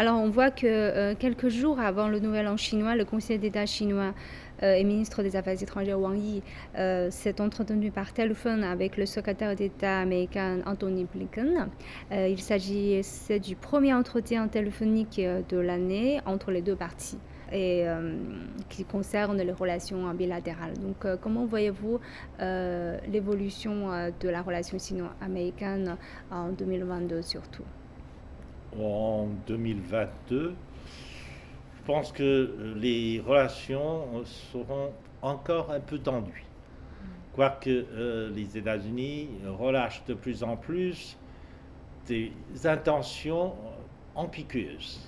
Alors, on voit que quelques jours avant le Nouvel An chinois, le Conseil d'État chinois et ministre des Affaires étrangères Wang Yi s'est entretenu par téléphone avec le secrétaire d'État américain Anthony Blinken. Il s'agissait du premier entretien téléphonique de l'année entre les deux parties et qui concerne les relations bilatérales. Donc, comment voyez-vous l'évolution de la relation sino-américaine en 2022 surtout? En 2022, je pense que les relations seront encore un peu tendues. Quoique les États-Unis relâchent de plus en plus des intentions ambiguës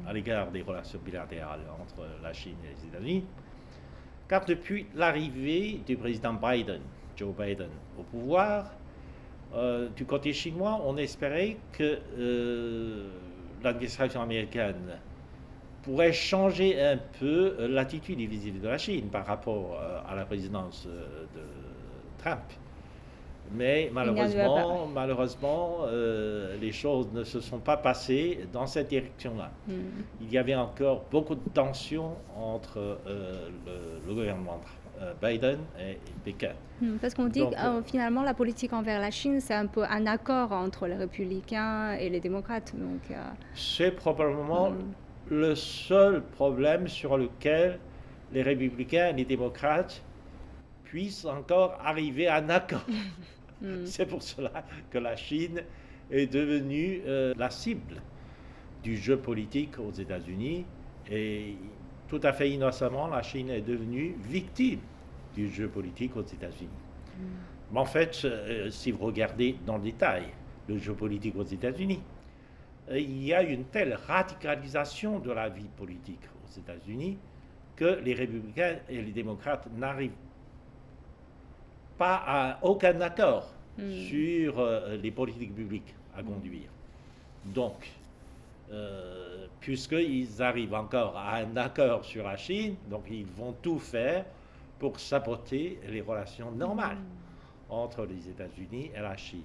à l'égard des relations bilatérales entre la Chine et les États-Unis, car depuis l'arrivée du président Biden, Joe Biden, au pouvoir, du côté chinois, on espérait que l'administration américaine pourrait changer un peu l'attitude vis-à-vis de la Chine par rapport à la présidence de Trump. Mais malheureusement, les choses ne se sont pas passées dans cette direction-là. Il y avait encore beaucoup de tensions entre le gouvernement Biden et Pékin. Parce qu'on dit Donc, que finalement la politique envers la Chine, c'est un peu un accord entre les républicains et les démocrates. Donc, c'est probablement le seul problème sur lequel les républicains et les démocrates puissent encore arriver à un accord. C'est pour cela que la Chine est devenue la cible du jeu politique aux États-Unis et tout à fait innocemment, la Chine est devenue victime du jeu politique aux États-Unis. Mais en fait, si vous regardez dans le détail le jeu politique aux États-Unis, il y a une telle radicalisation de la vie politique aux États-Unis que les républicains et les démocrates n'arrivent pas à aucun accord sur les politiques publiques à conduire. Donc, puisqu'ils arrivent encore à un accord sur la Chine, donc ils vont tout faire pour saboter les relations normales entre les États-Unis et la Chine.